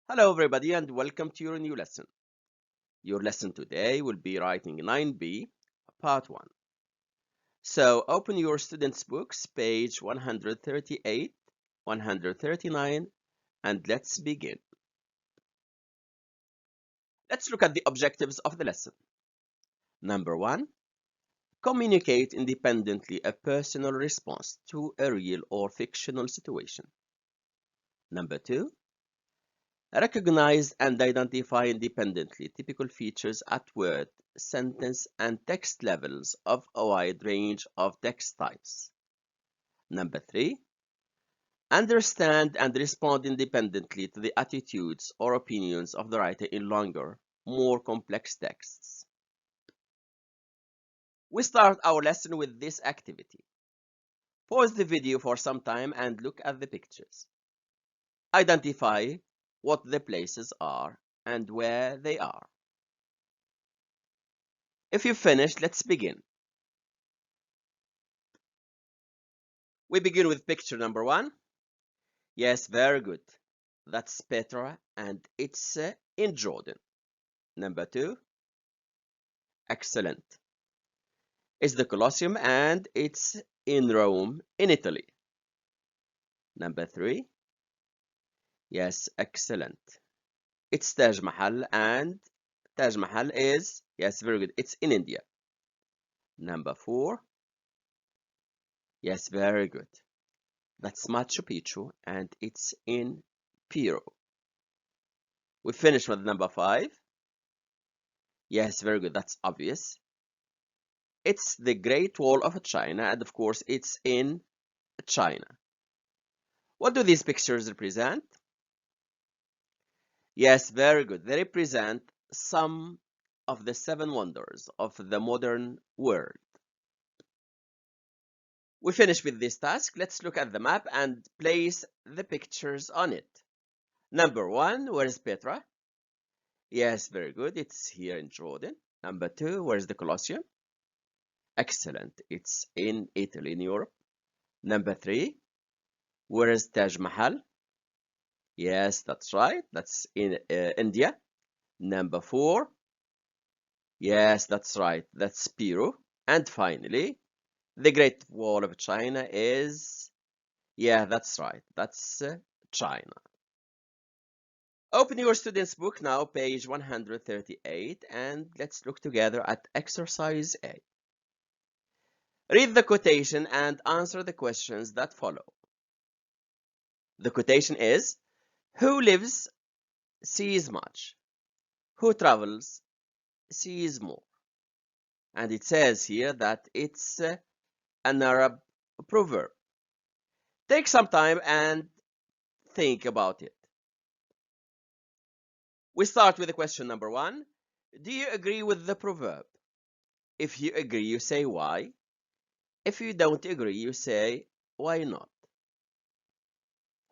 Hello everybody and welcome to your new lesson. Your lesson today will be writing 9b, part 1. So open your students' books, page 138, 139, and let's begin. Let's look at the objectives of the lesson. Number 1, communicate independently a personal response to a real or fictional situation. Number 2, recognize and identify independently typical features at word, sentence, and text levels of a wide range of text types. Number 3, understand and respond independently to the attitudes or opinions of the writer in longer, more complex texts. We start our lesson with this activity. Pause the video for some time and look at the pictures. Identify what the places are and where they are. If you've finished, let's begin. We begin with picture number 1. Yes, very good. That's Petra and it's in Jordan. Number 2. Excellent. It's the Colosseum and it's in Rome, in Italy. Number 3. Yes, excellent. It's Taj Mahal and Taj Mahal is, yes, very good. It's in India. Number 4. Yes, very good. That's Machu Picchu and it's in Peru. We finish with number 5. Yes, very good. That's obvious. It's the Great Wall of China, and of course, it's in China. What do these pictures represent? Yes, very good. They represent some of the 7 wonders of the modern world. We finish with this task. Let's look at the map and place the pictures on it. Number 1, where is Petra? Yes, very good. It's here in Jordan. Number 2, where is the Colosseum? Excellent. It's in Italy, in Europe. Number 3, where is Taj Mahal? Yes, that's right. That's in India. Number 4, yes, that's right. That's Peru. And finally, the Great Wall of China is, yeah, that's right. That's China. Open your student's book now, page 138, and let's look together at exercise A. Read the quotation and answer the questions that follow. The quotation is, who lives sees much, who travels sees more. And it says here that it's an Arab proverb. Take some time and think about it. We start with the question number 1. Do you agree with the proverb? If you agree, you say why. If you don't agree, you say why not.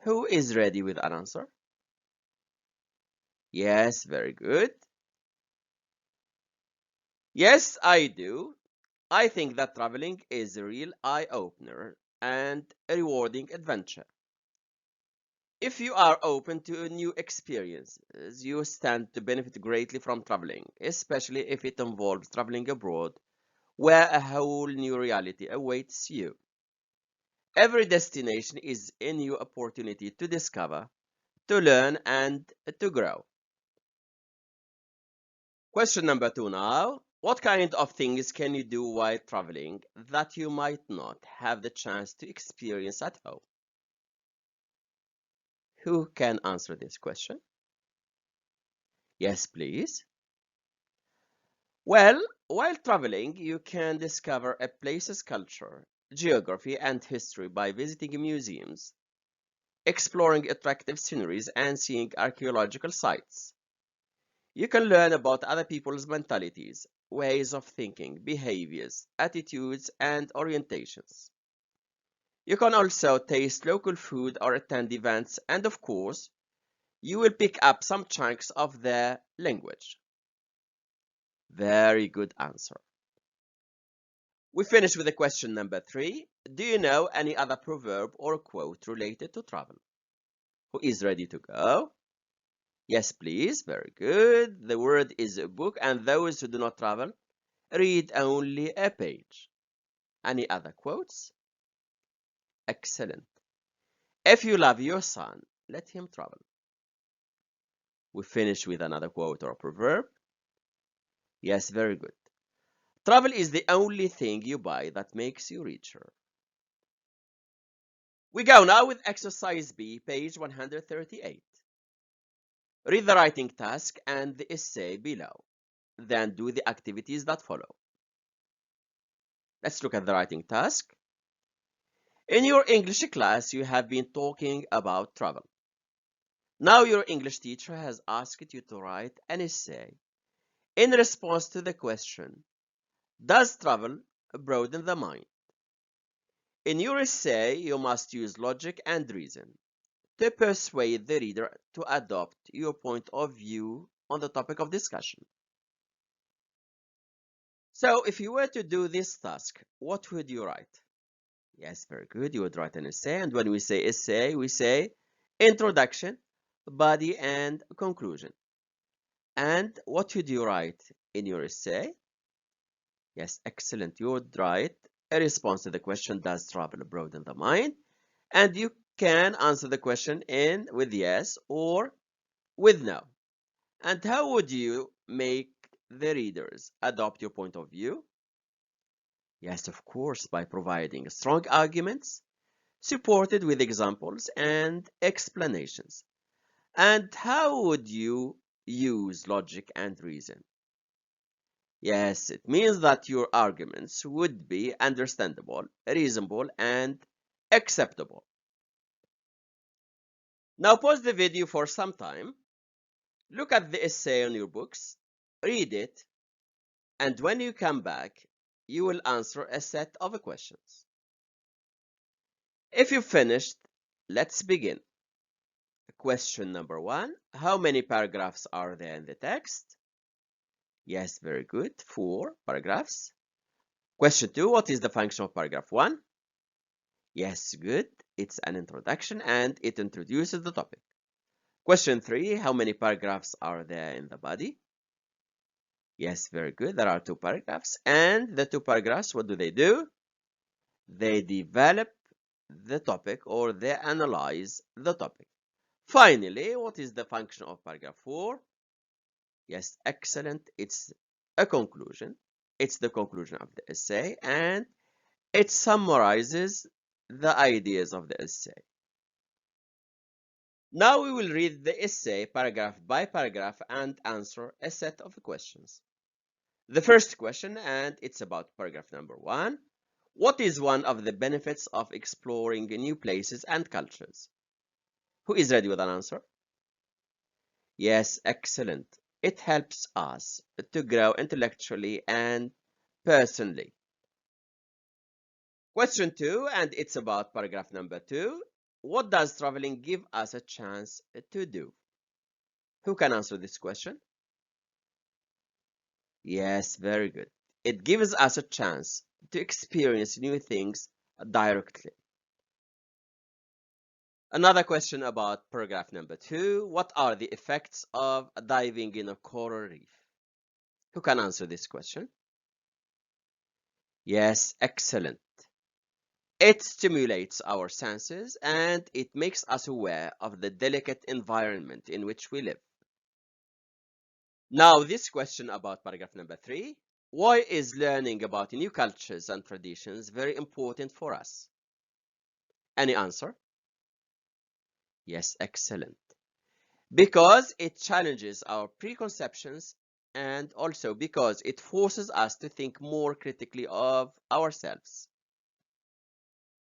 Who is ready with an answer? Yes, very good. Yes, I do. I think that traveling is a real eye-opener and a rewarding adventure. If you are open to new experiences, you stand to benefit greatly from traveling, especially if it involves traveling abroad, where a whole new reality awaits you. Every destination is a new opportunity to discover, to learn, and to grow. Question number 2 now. What kind of things can you do while traveling that you might not have the chance to experience at home? Who can answer this question? Yes, please. Well, while traveling, you can discover a place's culture, geography, and history by visiting museums, exploring attractive sceneries, and seeing archaeological sites. You can learn about other people's mentalities, ways of thinking, behaviors, attitudes, and orientations. You can also taste local food or attend events, and of course, you will pick up some chunks of their language. Very good answer. We finish with the question number 3. Do you know any other proverb or quote related to travel? Who is ready to go? Yes, please. Very good. The word is a book, and those who do not travel read only a page. Any other quotes? Excellent. If you love your son, let him travel. We finish with another quote or proverb. Yes, very good. Travel is the only thing you buy that makes you richer. We go now with exercise B, page 138. Read the writing task and the essay below. Then do the activities that follow. Let's look at the writing task. In your English class, you have been talking about travel. Now your English teacher has asked you to write an essay in response to the question, does travel broaden the mind? In your essay, you must use logic and reason to persuade the reader to adopt your point of view on the topic of discussion. So, if you were to do this task, what would you write? Yes, very good. You would write an essay. And when we say essay, we say introduction, body, and conclusion. And what would you write in your essay? Yes, excellent. You would write a response to the question, does travel broaden the mind? And you can answer the question in with yes or with no. And how would you make the readers adopt your point of view? Yes, of course, by providing strong arguments supported with examples and explanations. And how would you use logic and reason? Yes, it means that your arguments would be understandable, reasonable, and acceptable. Now pause the video for some time. Look at the essay on your books, read it, and when you come back, you will answer a set of questions. If you've finished, let's begin. Question number 1. How many paragraphs are there in the text? Yes, very good. 4 paragraphs. Question 2. What is the function of paragraph 1? Yes, good. It's an introduction and it introduces the topic. Question 3. How many paragraphs are there in the body? Yes, very good. There are 2 paragraphs. And the 2 paragraphs, what do? They develop the topic or they analyze the topic. Finally, what is the function of paragraph 4? Yes, excellent. It's a conclusion. It's the conclusion of the essay and it summarizes the ideas of the essay. Now we will read the essay paragraph by paragraph and answer a set of questions. The first question, and it's about paragraph number 1. What is one of the benefits of exploring new places and cultures? Who is ready with an answer? Yes, excellent. It helps us to grow intellectually and personally. Question 2, and it's about paragraph number 2. What does traveling give us a chance to do? Who can answer this question? Yes, very good. It gives us a chance to experience new things directly. Another question about paragraph number 2. What are the effects of diving in a coral reef? Who can answer this question? Yes, excellent. It stimulates our senses and it makes us aware of the delicate environment in which we live. Now, this question about paragraph number 3. Why is learning about new cultures and traditions very important for us? Any answer? Yes, excellent. Because it challenges our preconceptions and also because it forces us to think more critically of ourselves.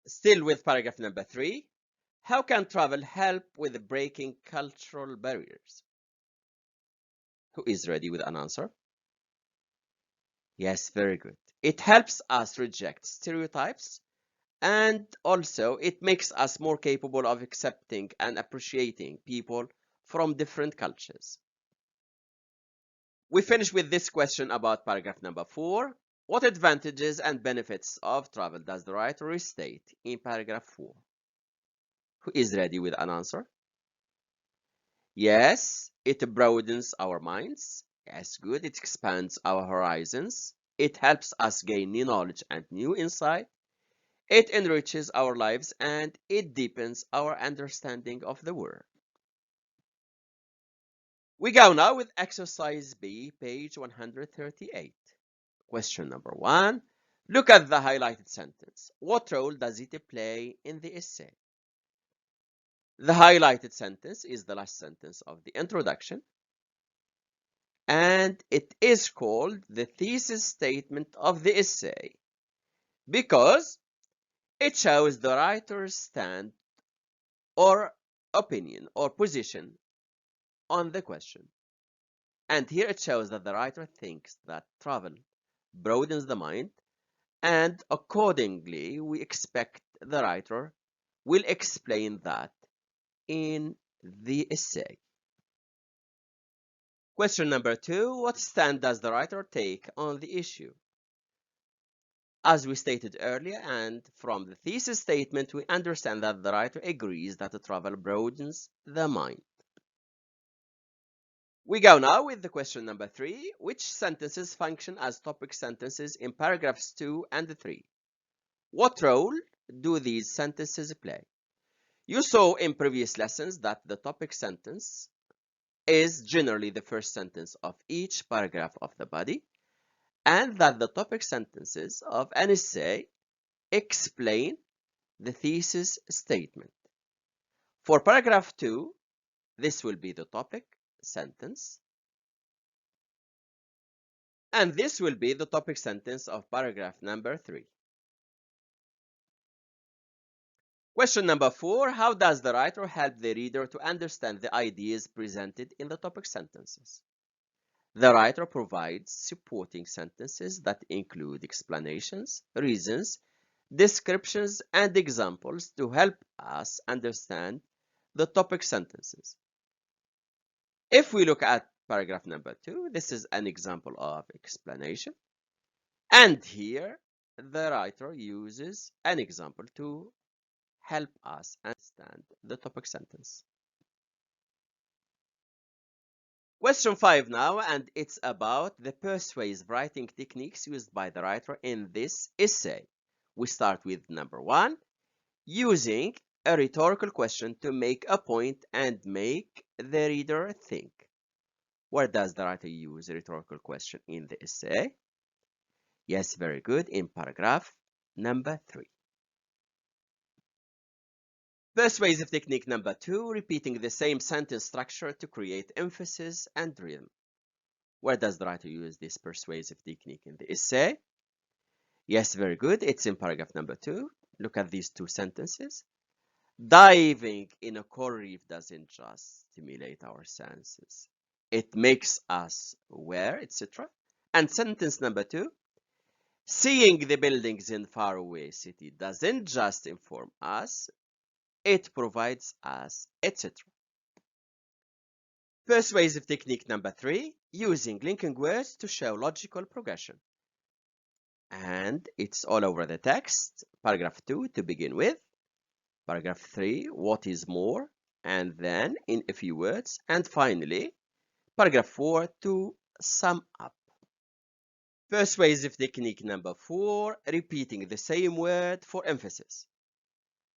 Still with paragraph number 3, how can travel help with breaking cultural barriers? Who is ready with an answer? Yes, very good. It helps us reject stereotypes and also it makes us more capable of accepting and appreciating people from different cultures. We finish with this question about paragraph number 4. What advantages and benefits of travel does the writer restate in paragraph 4? Who is ready with an answer? Yes, It broadens our minds. Yes, good. It expands our horizons. It helps us gain new knowledge and new insight. It enriches our lives and it deepens our understanding of the world. We go now with exercise B, page 138. Question number 1. Look at the highlighted sentence. What role does it play in the essay? The highlighted sentence is the last sentence of the introduction, and it is called the thesis statement of the essay because it shows the writer's stand or opinion or position on the question. And here it shows that the writer thinks that travel broadens the mind, and accordingly, we expect the writer will explain that in the essay. Question number 2. What stand does the writer take on the issue? As we stated earlier, and from the thesis statement, we understand that the writer agrees that travel broadens the mind. We go now with the question number 3. Which sentences function as topic sentences in paragraphs 2 and 3? What role do these sentences play? You saw in previous lessons that the topic sentence is generally the first sentence of each paragraph of the body, and that the topic sentences of an essay explain the thesis statement. For paragraph 2, this will be the topic sentence, and this will be the topic sentence of paragraph number 3. Question number 4. How does the writer help the reader to understand the ideas presented in the topic sentences? The writer provides supporting sentences that include explanations, reasons, descriptions, and examples to help us understand the topic sentences. If we look at paragraph number 2, this is an example of explanation. And here, the writer uses an example to help us understand the topic sentence. Question 5 now, and it's about the persuasive writing techniques used by the writer in this essay. We start with number 1, using a rhetorical question to make a point and make the reader think. Where does the writer use a rhetorical question in the essay? Yes, very good, in paragraph number 3. Persuasive technique number 2, repeating the same sentence structure to create emphasis and rhythm. Where does the writer use this persuasive technique in the essay? Yes, very good. It's in paragraph number 2. Look at these two sentences. Diving in a coral reef doesn't just stimulate our senses. It makes us aware, etc. And sentence number 2. Seeing the buildings in faraway city doesn't just inform us, it provides us, etc. Persuasive technique number 3, using linking words to show logical progression. And it's all over the text. Paragraph 2 to begin with. Paragraph 3, what is more, and then in a few words. And finally, paragraph 4 to sum up. Persuasive technique number 4, repeating the same word for emphasis.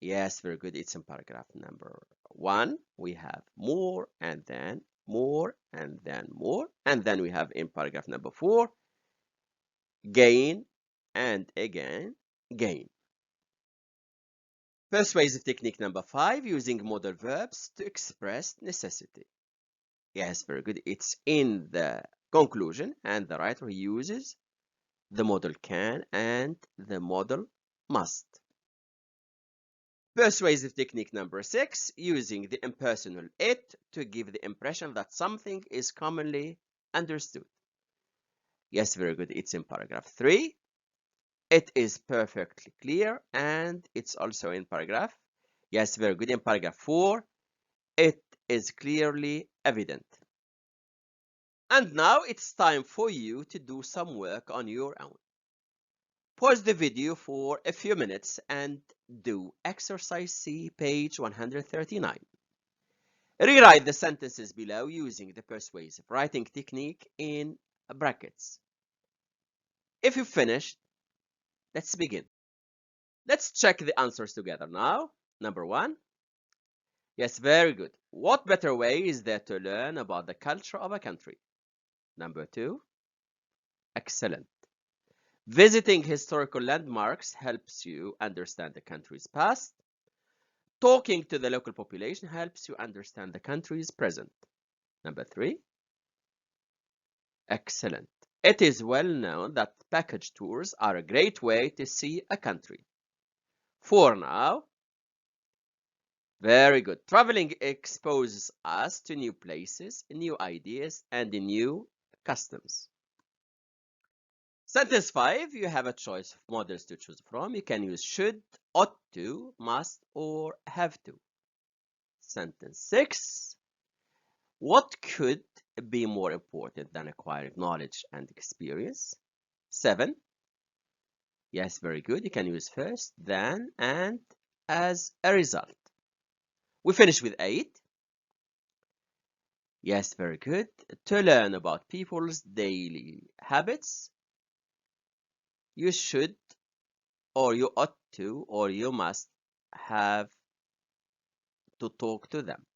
Yes, very good. It's in paragraph number 1. We have more, and then more, and then more. And then we have in paragraph number 4, gain, and again, gain. Persuasive technique number 5, using modal verbs to express necessity. Yes, very good. It's in the conclusion, and the writer uses the modal can and the modal must. Persuasive technique number 6, using the impersonal it to give the impression that something is commonly understood. Yes, very good. It's in paragraph 3. It is perfectly clear, and it's also in paragraph. Yes, very good. In paragraph 4, it is clearly evident. And now it's time for you to do some work on your own. Pause the video for a few minutes and do exercise C, page 139. Rewrite the sentences below using the persuasive writing technique in brackets. If you've finished, let's begin. Let's check the answers together now. Number 1. Yes, very good. What better way is there to learn about the culture of a country? Number 2. Excellent. Visiting historical landmarks helps you understand the country's past. Talking to the local population helps you understand the country's present. Number 3. Excellent. It is well known that package tours are a great way to see a country. 4 now. Very good. Traveling exposes us to new places, new ideas, and new customs. Sentence 5, you have a choice of models to choose from. You can use should, ought to, must, or have to. Sentence 6, what could be more important than acquiring knowledge and experience? 7, yes, very good. You can use first, then, and as a result. We finish with 8. Yes, very good. To learn about people's daily habits, you should, or you ought to, or you must have to talk to them.